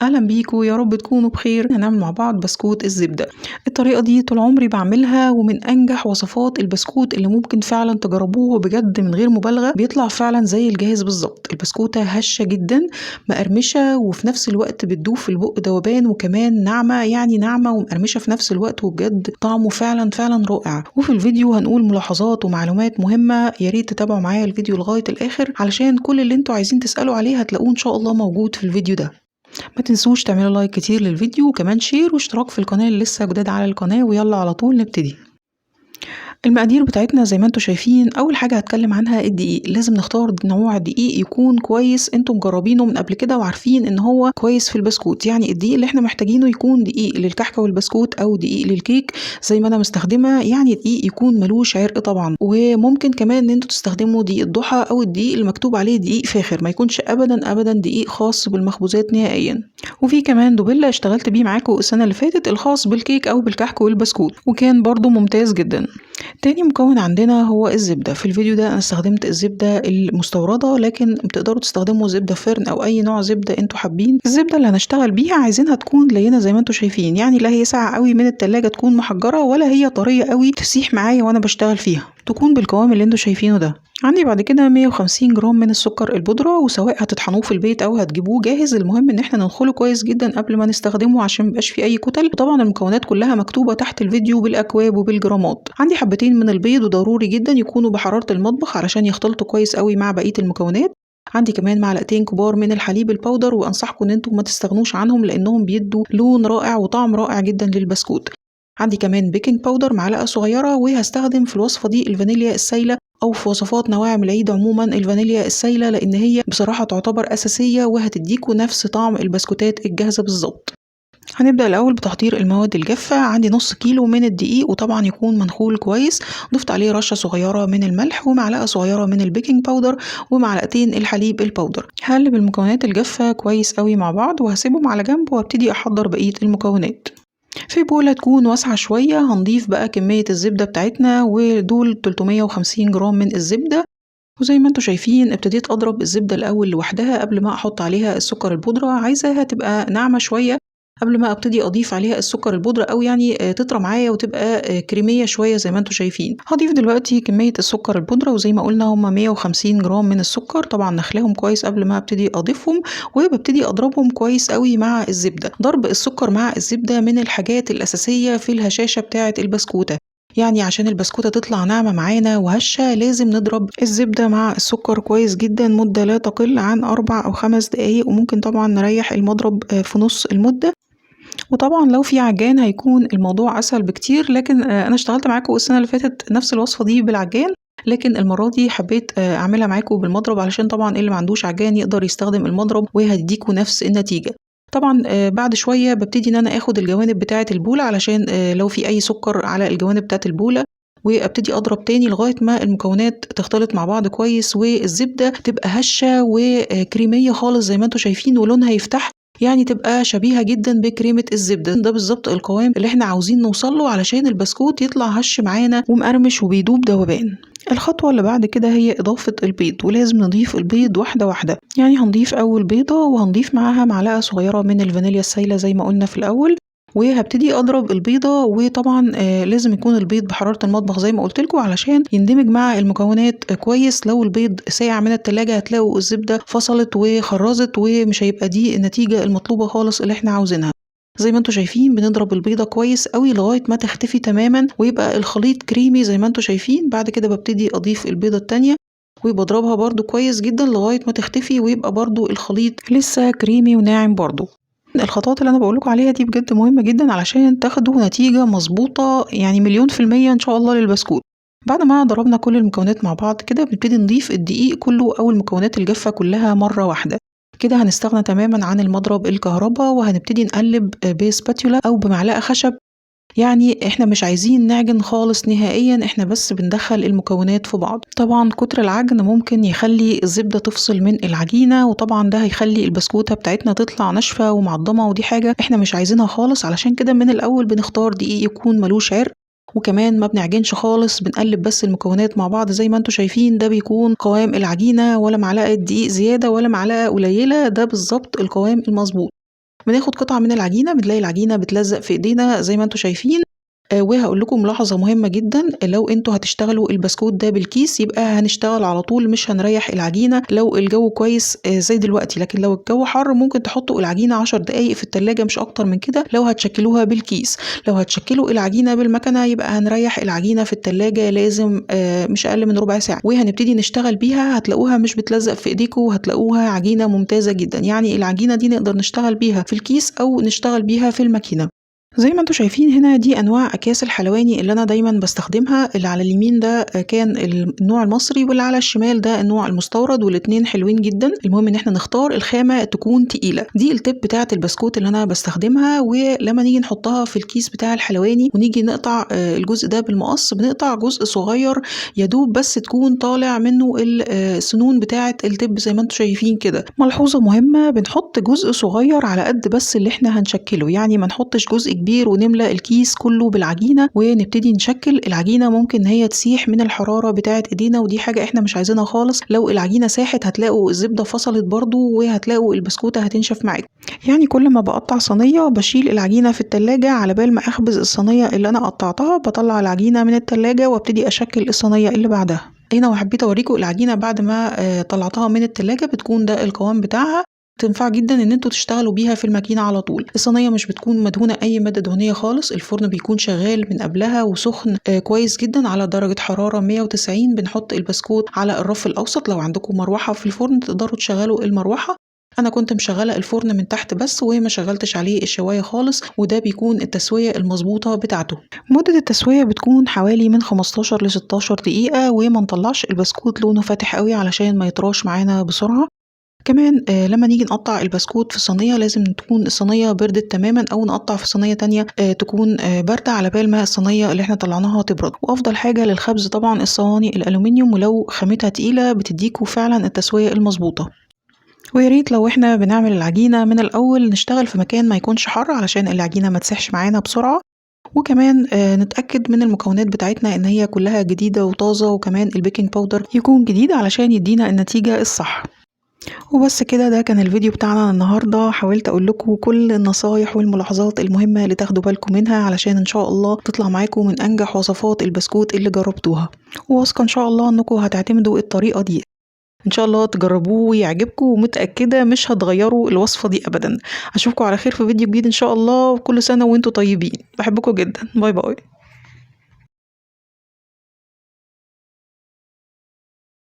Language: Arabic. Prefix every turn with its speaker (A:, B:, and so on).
A: أهلا بيكم، يا رب تكونوا بخير. هنعمل مع بعض بسكوت الزبدة. الطريقة دي طول عمري بعملها، ومن أنجح وصفات البسكوت اللي ممكن فعلا تجربوه بجد من غير مبالغة. بيطلع فعلا زي الجاهز بالظبط. البسكوتة هشة جدا، مقرمشة، وفي نفس الوقت بتدوب في البق ذوبان، وكمان ناعمة، يعني ناعمة ومقرمشة في نفس الوقت، وبجد طعمه فعلا فعلا رائع. وفي الفيديو هنقول ملاحظات ومعلومات مهمة، يا ريت تتابعوا معايا الفيديو لغاية الآخر علشان كل اللي انتوا عايزين تسألوا عليه هتلاقوه إن شاء الله موجود في الفيديو ده. ما تنسوش تعملوا لايك كتير للفيديو، وكمان شير واشتراك في القناة اللي لسه جداد على القناة. ويلا على طول نبتدي. المقادير بتاعتنا زي ما انتوا شايفين. اول حاجه هتكلم عنها الدقيق. لازم نختار نوع دقيق يكون كويس، انتوا مجربينه من قبل كده وعارفين ان هو كويس في البسكوت. يعني الدقيق اللي احنا محتاجينه يكون دقيق للكحكه والبسكوت او دقيق للكيك زي ما انا مستخدمه. يعني دقيق يكون ملوش عرق طبعا. وممكن كمان ان انتوا تستخدموا دقيق الضحى او الدقيق اللي مكتوب عليه دقيق فاخر، ما يكونش ابدا ابدا دقيق خاص بالمخبوزات نهائيا. وفي كمان دوبيلا اشتغلت بيه معاكم السنه اللي فاتت، الخاص بالكيك او بالكحك والبسكوت، وكان برضو ممتاز جدا. تاني مكون عندنا هو الزبدة. في الفيديو ده أنا استخدمت الزبدة المستوردة، لكن بتقدروا تستخدموا زبدة فرن أو أي نوع زبدة انتوا حابين. الزبدة اللي هنشتغل بيها عايزينها تكون لينة زي ما انتوا شايفين، يعني لا هي ساقعة قوي من التلاجة تكون محجرة، ولا هي طرية قوي تسيح معايا وأنا بشتغل فيها. تكون بالقوام اللي انتوا شايفينه ده. عندي بعد كده 150 جرام من السكر البودرة، وسواء هتطحنوه في البيت أو هتجيبوه جاهز، المهم إن احنا ننخله كويس جدا قبل ما نستخدمه عشان ميبقاش فيه أي كتل. وطبعا المكونات كلها مكتوبة تحت الفيديو بالأكواب وبالجرامات. عندي حبتين من البيض، وضروري جدا يكونوا بحرارة المطبخ علشان يختلطوا كويس قوي مع بقية المكونات. عندي كمان معلقتين كبار من الحليب الباودر، وأنصحكم إن انتوا ما تستغنوش عنهم لأنهم بيدوا لون رائع وطعم رائع جدا للبسكوت. عندي كمان بيكنج باودر معلقة صغيرة، وهستخدم في الوصفة دي الفانيليا السايلة، أو في وصفات نواعم العيد عموما الفانيليا السايلة، لأن هي بصراحة تعتبر أساسية وهتديكوا نفس طعم البسكوتات الجاهزة بالظبط. هنبدأ الأول بتحضير المواد الجافة. عندي نص كيلو من الدقيق، وطبعا يكون منخول كويس. ضفت عليه رشة صغيرة من الملح، ومعلقة صغيرة من البيكنج باودر، ومعلقتين الحليب الباودر. هقلب المكونات الجافة كويس قوي مع بعض، وهسيبهم على جنب، وابتدي أحضر بقية المكونات. في بولة تكون واسعة شوية هنضيف بقى كمية الزبدة بتاعتنا، ودول 350 جرام من الزبدة. وزي ما انتوا شايفين ابتديت اضرب الزبدة الاول لوحدها قبل ما احط عليها السكر البودرة. عايزاها تبقى ناعمة شوية قبل ما ابتدي اضيف عليها السكر البودرة، او يعني تطرى معايا وتبقى كريمية شوية زي ما انتوا شايفين. هضيف دلوقتي كمية السكر البودرة، وزي ما قلنا هما 150 جرام من السكر. طبعا نخلاهم كويس قبل ما ابتدي اضيفهم، وببتدي اضربهم كويس قوي مع الزبدة. ضرب السكر مع الزبدة من الحاجات الاساسية في الهشاشة بتاعة البسكوتة. يعني عشان البسكوتة تطلع ناعمة معانا وهشة لازم نضرب الزبدة مع السكر كويس جدا مدة لا تقل عن 4 أو 5 دقايق، وممكن طبعا نريح المضرب في نص المدة. وطبعا لو في عجان هيكون الموضوع أسهل بكتير، لكن أنا اشتغلت معاكم السنة اللي فاتت نفس الوصفة دي بالعجان، لكن المرة دي حبيت أعملها معاكم بالمضرب علشان طبعا اللي ما عندوش عجان يقدر يستخدم المضرب وهيديكوا نفس النتيجة. طبعا بعد شوية ببتدي ان انا اخد الجوانب بتاعة البولة علشان لو في اي سكر على الجوانب بتاعة البولة، وابتدي اضرب تاني لغاية ما المكونات تختلط مع بعض كويس، والزبدة تبقى هشة وكريمية خالص زي ما انتوا شايفين، ولونها يفتح، يعني تبقى شبيهة جدا بكريمة الزبدة. ده بالظبط القوام اللي احنا عاوزين نوصله علشان البسكوت يطلع هش معانا ومقرمش وبيدوب ذوبان. الخطوة اللي بعد كده هي إضافة البيض، ولازم نضيف البيض واحدة واحدة. يعني هنضيف أول بيضة، وهنضيف معاها معلقة صغيرة من الفانيليا السايلة زي ما قلنا في الأول، وهبتدي أضرب البيضة. وطبعا لازم يكون البيض بحرارة المطبخ زي ما قلت لكم علشان يندمج مع المكونات كويس. لو البيض ساقع من التلاجة هتلاقوا الزبدة فصلت وخرزت، ومش هيبقى دي النتيجة المطلوبة خالص اللي احنا عاوزينها. زي ما انتوا شايفين بنضرب البيضة كويس قوي لغاية ما تختفي تماما ويبقى الخليط كريمي زي ما انتوا شايفين. بعد كده ببتدي اضيف البيضة التانية، وبضربها برضو كويس جدا لغاية ما تختفي، ويبقى برضو الخليط لسه كريمي وناعم برضو. الخطوات اللي انا بقولكوا عليها دي بجد مهمة جدا علشان تاخدوا نتيجة مظبوطة، يعني 100% ان شاء الله للبسكوت. بعد ما ضربنا كل المكونات مع بعض كده بنبتدي نضيف الدقيق كله او المكونات الجافة كلها مرة واحدة. كده هنستغنى تماما عن المضرب الكهرباء، وهنبتدي نقلب بسباتيولا او بمعلقة خشب. يعني احنا مش عايزين نعجن خالص نهائيا، احنا بس بندخل المكونات في بعض. طبعا كتر العجن ممكن يخلي الزبدة تفصل من العجينة، وطبعا ده هيخلي البسكوتة بتاعتنا تطلع ناشفة ومعضمة، ودي حاجة احنا مش عايزينها خالص. علشان كده من الاول بنختار دقيق يكون ملوش عرق، وكمان ما بنعجنش خالص، بنقلب بس المكونات مع بعض زي ما انتوا شايفين. ده بيكون قوام العجينة، ولا معلقة دقيق زيادة ولا معلقة قليلة، ده بالظبط القوام المظبوط. بناخد قطعة من العجينة بنلاقي العجينة بتلزق في ايدينا زي ما انتوا شايفين. وهقول لكم ملاحظة مهمة جدا، لو انتوا هتشتغلوا البسكوت ده بالكيس يبقى هنشتغل على طول، مش هنريح العجينة لو الجو كويس زي دلوقتي. لكن لو الجو حر ممكن تحطوا العجينة 10 دقايق في التلاجة مش اكتر من كده لو هتشكلوها بالكيس. لو هتشكلوا العجينة بالمكنة يبقى هنريح العجينة في التلاجة لازم مش اقل من ربع ساعة، وهنبتدي نشتغل بيها. هتلاقوها مش بتلزق في ايديكم، وهتلاقوها عجينة ممتازة جدا. يعني العجينة دي نقدر نشتغل بيها في الكيس او نشتغل بيها في الماكينة. زي ما انتوا شايفين هنا دي انواع اكياس الحلواني اللي انا دايما بستخدمها. اللي على اليمين ده كان النوع المصري، واللي على الشمال ده النوع المستورد، والاتنين حلوين جدا. المهم ان احنا نختار الخامة تكون تقيلة. دي التب بتاعة البسكوت اللي انا بستخدمها. ولما نيجي نحطها في الكيس بتاع الحلواني ونيجي نقطع الجزء ده بالمقص، بنقطع جزء صغير يدوب بس تكون طالع منه السنون بتاعة التب زي ما انتوا شايفين كده. ملحوظة مهمة، بنحط جزء صغير على قد بس اللي احنا هنشكله، يعني ما نحطش جزء كبير ونملأ الكيس كله بالعجينة ونبتدي نشكل. العجينة ممكن هي تسيح من الحرارة بتاعة ايدينا، ودي حاجة احنا مش عايزينها خالص. لو العجينة ساحت هتلاقوا الزبدة فصلت برضو، وهتلاقوا البسكوتة هتنشف معاكم. يعني كل ما بقطع صينية بشيل العجينة في التلاجة، على بال ما اخبز الصينية اللي انا قطعتها بطلع العجينة من التلاجة وابتدي اشكل الصينية اللي بعدها. هنا وحبيت اوريكم العجينة بعد ما طلعتها من التلاجة بتكون ده القوام بتاعها. تنفع جدا ان انتوا تشتغلوا بيها في الماكينه على طول. الصينيه مش بتكون مدهونه اي ماده دهنيه خالص، الفرن بيكون شغال من قبلها وسخن كويس جدا على درجه حراره 190. بنحط البسكوت على الرف الاوسط. لو عندكم مروحه في الفرن تقدروا تشغلوا المروحه. انا كنت مشغله الفرن من تحت بس وما شغلتش عليه الشوايه خالص، وده بيكون التسويه المظبوطه بتاعته. مده التسويه بتكون حوالي من 15 ل 16 دقيقه، وما نطلعش البسكوت لونه فاتح قوي علشان ما يطراش معانا بسرعه. كمان لما نيجي نقطع البسكوت في صينية لازم تكون الصينية بردت تماما، او نقطع في صينية تانية تكون باردة على بال ما الصينية اللي احنا طلعناها تبرد. وافضل حاجة للخبز طبعا الصواني الالومنيوم، ولو خامتها تقيلة بتديكوا فعلا التسوية المظبوطة. ويا ريت لو احنا بنعمل العجينة من الاول نشتغل في مكان ما يكونش حر علشان العجينة ما تسيحش معانا بسرعة. وكمان نتأكد من المكونات بتاعتنا ان هي كلها جديدة وطازة، وكمان البيكنج باودر يكون جديد علشان يدينا النتيجة الصح. وبس كده، ده كان الفيديو بتاعنا النهاردة. حاولت اقول لكم كل النصايح والملاحظات المهمة اللي تاخدوا بالكم منها علشان ان شاء الله تطلع معاكم من انجح وصفات البسكوت اللي جربتوها. وواثقة ان شاء الله انكم هتعتمدوا الطريقة دي، ان شاء الله تجربوه ويعجبكم، ومتأكدة مش هتغيروا الوصفة دي ابدا. اشوفكم على خير في فيديو جديد ان شاء الله، وكل سنة وانتم طيبين. بحبكم جدا. باي باي.